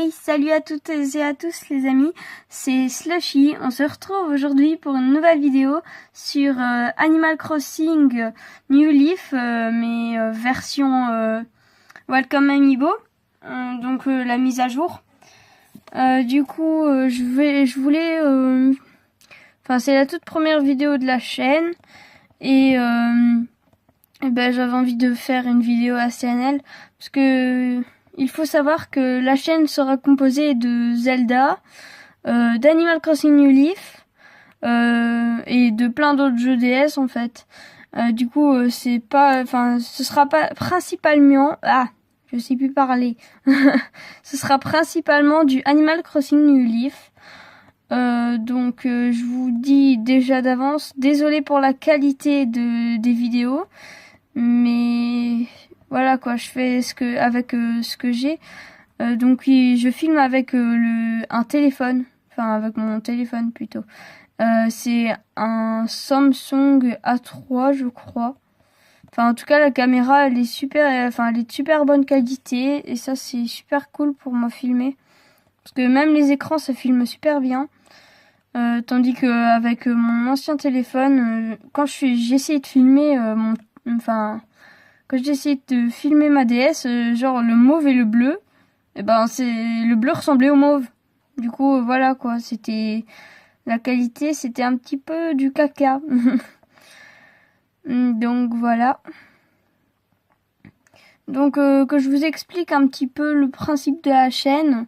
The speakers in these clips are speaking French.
Hey, salut à toutes et à tous les amis, c'est Slushy. On se retrouve aujourd'hui pour une nouvelle vidéo sur Animal Crossing New Leaf, mais version Welcome Amiibo, donc la mise à jour. Je voulais, c'est la toute première vidéo de la chaîne et j'avais envie de faire une vidéo ACNL parce que il faut savoir que la chaîne sera composée de Zelda, d'Animal Crossing New Leaf et de plein d'autres jeux DS en fait. Ce sera pas principalement je sais plus parler. Ce sera principalement du Animal Crossing New Leaf. Je vous dis déjà d'avance, désolé pour la qualité des vidéos, mais voilà quoi, je fais ce que j'ai. Je filme avec un téléphone, avec mon téléphone plutôt. C'est un Samsung A3 je crois. En tout cas la caméra elle est de super bonne qualité et ça c'est super cool pour moi filmer. Parce que même les écrans ça filme super bien. Tandis que avec mon ancien téléphone, quand j'essayais de filmer quand j'essayais de filmer ma DS, genre le mauve et le bleu, le bleu ressemblait au mauve. Du coup, voilà quoi, la qualité, c'était un petit peu du caca. Donc voilà. Donc que je vous explique un petit peu le principe de la chaîne.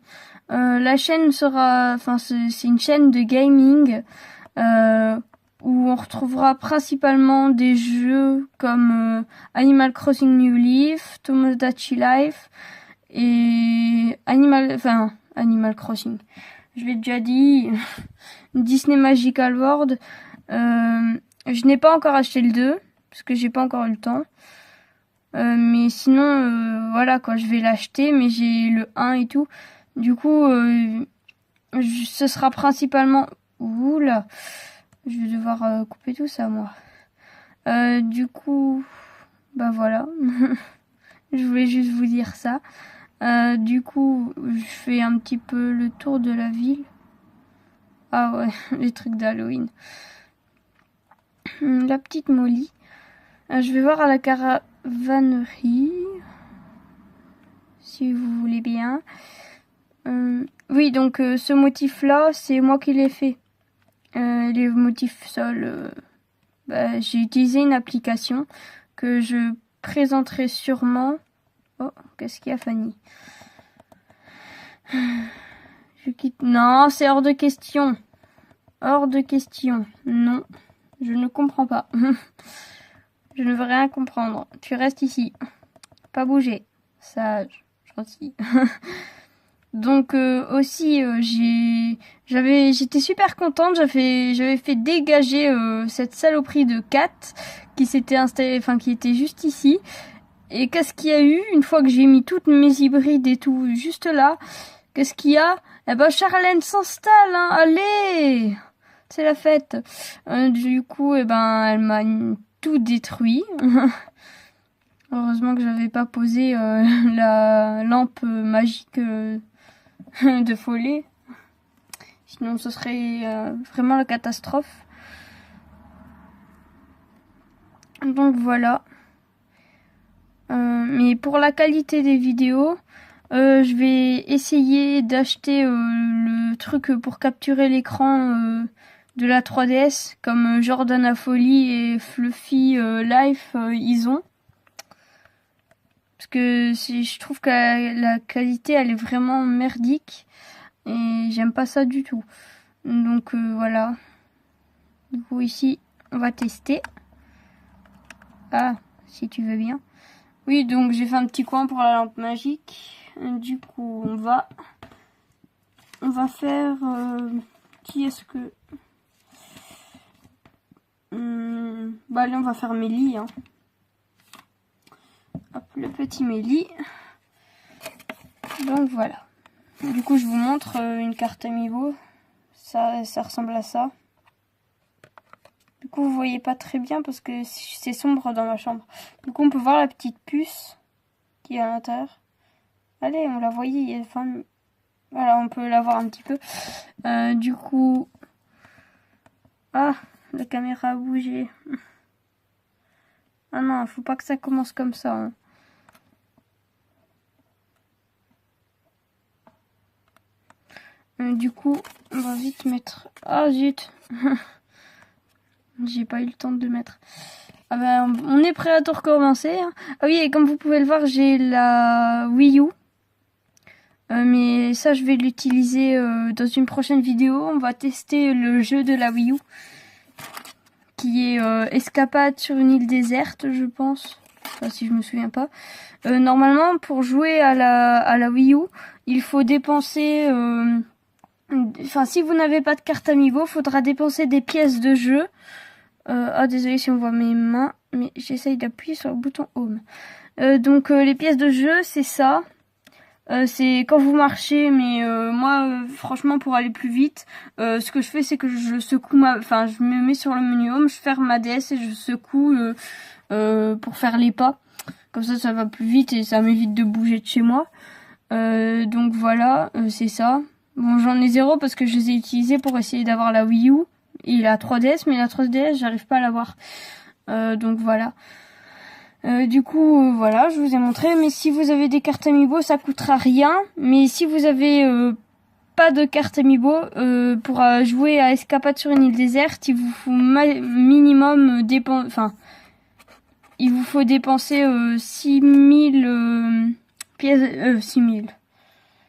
La chaîne c'est une chaîne de gaming où on retrouvera principalement des jeux comme Animal Crossing New Leaf, Tomodachi Life et Animal Crossing. Je l'ai déjà dit, Disney Magical World. Je n'ai pas encore acheté le 2 parce que j'ai pas encore eu le temps. Mais sinon, voilà quoi, je vais l'acheter, mais j'ai le 1 et tout. Du coup, ce sera principalement... Oula, je vais devoir couper tout ça, moi. Voilà. Je voulais juste vous dire ça. Je fais un petit peu le tour de la ville. Ah ouais, les trucs d'Halloween. La petite Molly. Je vais voir à la caravanerie. Si vous voulez bien. Oui, donc ce motif-là, c'est moi qui l'ai fait. Les motifs sol, j'ai utilisé une application que je présenterai sûrement. Oh, qu'est-ce qu'il y a, Fanny? Je quitte. Non, c'est hors de question. Hors de question. Non, je ne comprends pas. Je ne veux rien comprendre. Tu restes ici. Pas bouger. Sage. Gentil. Donc j'étais super contente, j'avais fait dégager cette saloperie de cat qui s'était installée, qui était juste ici. Et qu'est-ce qu'il y a eu une fois que j'ai mis toutes mes hybrides et tout juste là? Qu'est-ce qu'il y a? Eh ben Charlène s'installe, hein, allez, c'est la fête. Elle m'a tout détruit. Heureusement que j'avais pas posé la lampe magique de folie. Sinon ce serait vraiment la catastrophe. Donc voilà. Mais pour la qualité des vidéos, je vais essayer d'acheter le truc pour capturer l'écran de la 3DS comme Jordana Folie et Fluffy Life ils ont. Parce que je trouve que la qualité elle est vraiment merdique et j'aime pas ça du tout. Donc voilà. Du coup ici on va tester. Ah, si tu veux bien. Oui, donc j'ai fait un petit coin pour la lampe magique. Du coup on va faire qui est-ce que allez, on va faire Mélie, hein. Hop, le petit Mélie. Donc voilà. Du coup, je vous montre une carte Amiibo. Ça ressemble à ça. Du coup, vous voyez pas très bien parce que c'est sombre dans ma chambre. Du coup, on peut voir la petite puce qui est à l'intérieur. Allez, on la voyait. Voilà, on peut la voir un petit peu. Du coup... Ah, la caméra a bougé. Ah non, faut pas que ça commence comme ça. Hein. Du coup, on va vite mettre... Ah zut. J'ai pas eu le temps de le mettre. Ah ben, on est prêt à tout recommencer. Hein. Ah oui, et comme vous pouvez le voir, j'ai la Wii U. Mais ça, je vais l'utiliser dans une prochaine vidéo. On va tester le jeu de la Wii U. Qui est Escapade sur une île déserte, je pense. Enfin, si je me souviens pas. Normalement, pour jouer à la Wii U, il faut dépenser... Enfin, si vous n'avez pas de carte Amiibo, faudra dépenser des pièces de jeu. Ah, désolé si on voit mes mains, mais j'essaye d'appuyer sur le bouton Home. Donc, les pièces de jeu, c'est ça. C'est quand vous marchez, mais moi, franchement, pour aller plus vite, ce que je fais, c'est que je secoue enfin, je me mets sur le menu Home, je ferme ma DS et je secoue pour faire les pas. Comme ça va plus vite et ça m'évite de bouger de chez moi. Donc voilà, c'est ça. Bon, j'en ai 0 parce que je les ai utilisés pour essayer d'avoir la Wii U et la 3DS, mais la 3DS, j'arrive pas à l'avoir. Donc voilà. Du coup, voilà, je vous ai montré. Mais si vous avez des cartes Amiibo, ça coûtera rien. Mais si vous avez pas de carte Amiibo, pour jouer à Escapade sur une île déserte, il vous faut minimum il vous faut dépenser 6000 pièces,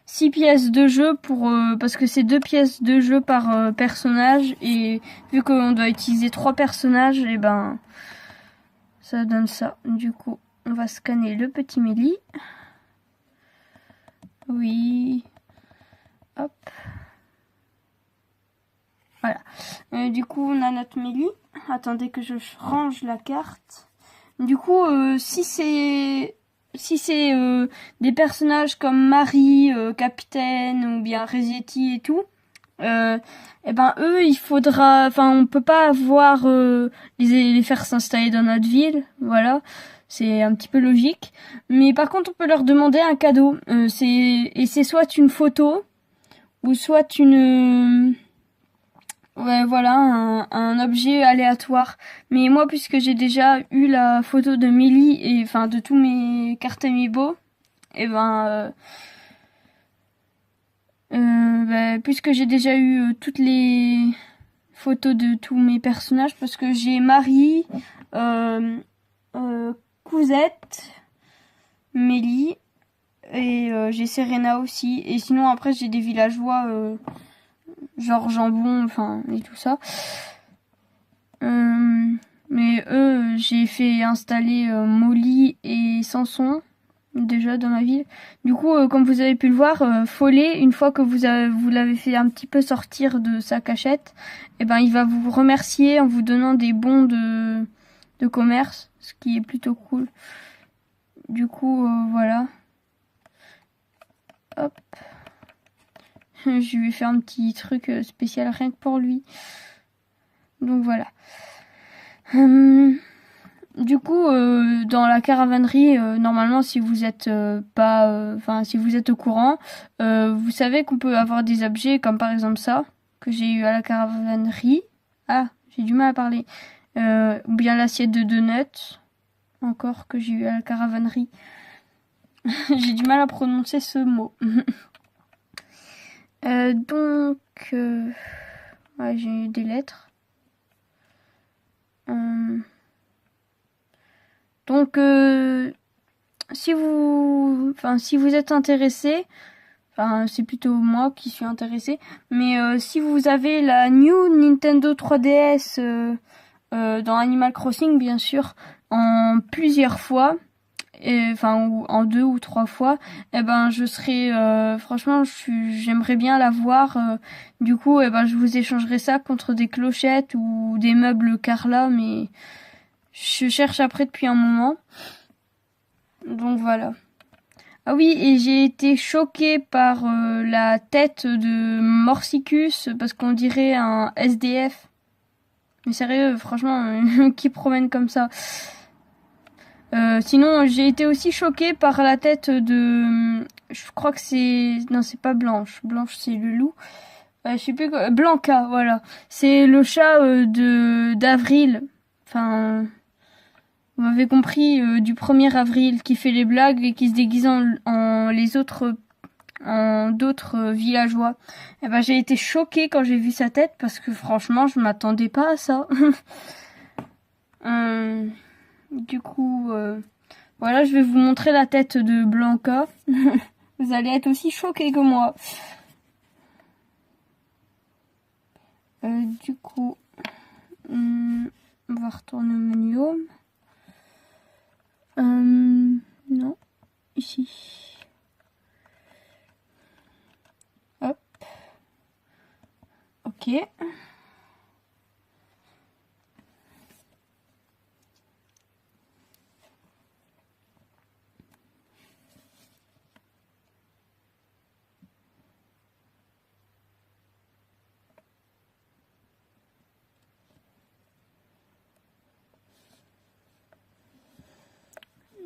6 pièces de jeu pour parce que c'est 2 pièces de jeu par personnage, et vu qu'on doit utiliser 3 personnages, et ben ça donne ça. Du coup, on va scanner le petit Mélie. Oui. Hop. Voilà. Du coup, on a notre Mélie. Attendez que je range la carte. Du coup, si c'est des personnages comme Marie, Capitaine ou bien Resetti et tout, et ben eux, il faudra, enfin, on peut pas avoir les faire s'installer dans notre ville, voilà, c'est un petit peu logique. Mais par contre, on peut leur demander un cadeau. C'est soit une photo ou soit une ouais, voilà, un objet aléatoire. Mais moi, puisque j'ai déjà eu la photo de Mélie et enfin de tous mes cartes Amiibo, et ben puisque j'ai déjà eu toutes les photos de tous mes personnages, parce que j'ai Marie, Cousette, Mélie et j'ai Serena aussi. Et sinon après j'ai des villageois genre Jambon, enfin et tout ça. Mais eux, j'ai fait installer Molly et Samson déjà dans ma ville. Du coup, comme vous avez pu le voir, Follet, une fois que vous l'avez fait un petit peu sortir de sa cachette, et ben il va vous remercier en vous donnant des bons de commerce, ce qui est plutôt cool. Du coup, voilà. Hop. Je lui ai fait un petit truc spécial rien que pour lui. Donc voilà. Du coup, dans la caravanerie, normalement, si vous êtes si vous êtes au courant, vous savez qu'on peut avoir des objets comme par exemple ça que j'ai eu à la caravanerie. Ah, j'ai du mal à parler. Ou bien l'assiette de donuts, encore que j'ai eu à la caravanerie. J'ai du mal à prononcer ce mot. Donc, ouais, j'ai eu des lettres. Donc, si vous êtes intéressé, enfin, c'est plutôt moi qui suis intéressée, mais si vous avez la New Nintendo 3DS dans Animal Crossing, bien sûr, en plusieurs fois, ou en 2 ou 3 fois, et ben je serais franchement j'aimerais bien l'avoir. Du coup, et ben je vous échangerai ça contre des clochettes ou des meubles Carla, mais je cherche après depuis un moment. Donc voilà. Ah oui, et j'ai été choquée par la tête de Morsicus, parce qu'on dirait un SDF. Mais sérieux, franchement, qui promène comme ça? Sinon, j'ai été aussi choquée par la tête de Je crois que c'est... Non, c'est pas Blanche. Blanche, c'est le loup. Je sais plus quoi. Blanca, voilà. C'est le chat d'Avril. Enfin, vous m'avez compris, du 1er avril, qui fait les blagues et qui se déguise en d'autres villageois. Et ben, j'ai été choquée quand j'ai vu sa tête parce que franchement, je m'attendais pas à ça. Du coup, voilà, je vais vous montrer la tête de Blanca. Vous allez être aussi choqués que moi. Du coup, on va retourner au menu Home. Non, ici. Hop. Ok.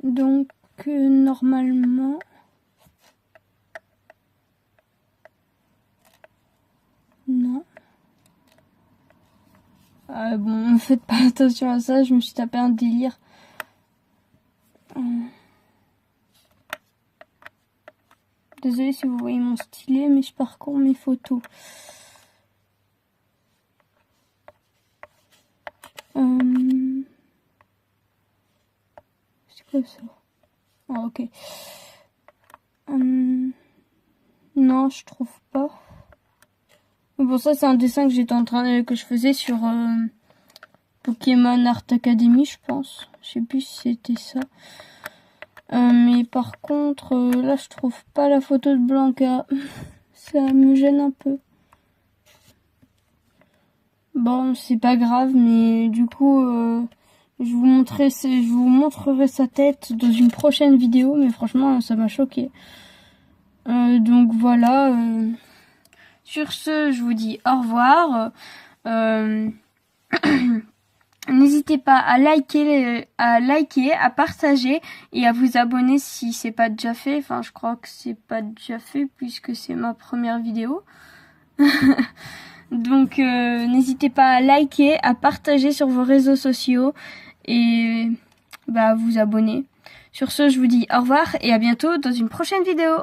Donc, normalement... Non. Bon, faites pas attention à ça, je me suis tapé un délire. Désolée si vous voyez mon stylet, mais je parcours mes photos. C'est quoi ça? Ah, ok. Non, je trouve pas. Bon, ça, c'est un dessin que que je faisais sur Pokémon Art Academy, je pense. Je sais plus si c'était ça. Mais par contre, là, je trouve pas la photo de Blanca. Ça me gêne un peu. Bon, c'est pas grave, mais du coup, je vous montrerai sa tête dans une prochaine vidéo, mais franchement, ça m'a choqué. Donc voilà. Sur ce, je vous dis au revoir. N'hésitez pas à liker, à partager et à vous abonner si c'est pas déjà fait. Enfin, je crois que c'est pas déjà fait puisque c'est ma première vidéo. Donc, n'hésitez pas à liker, à partager sur vos réseaux sociaux et à vous abonner. Sur ce, je vous dis au revoir et à bientôt dans une prochaine vidéo.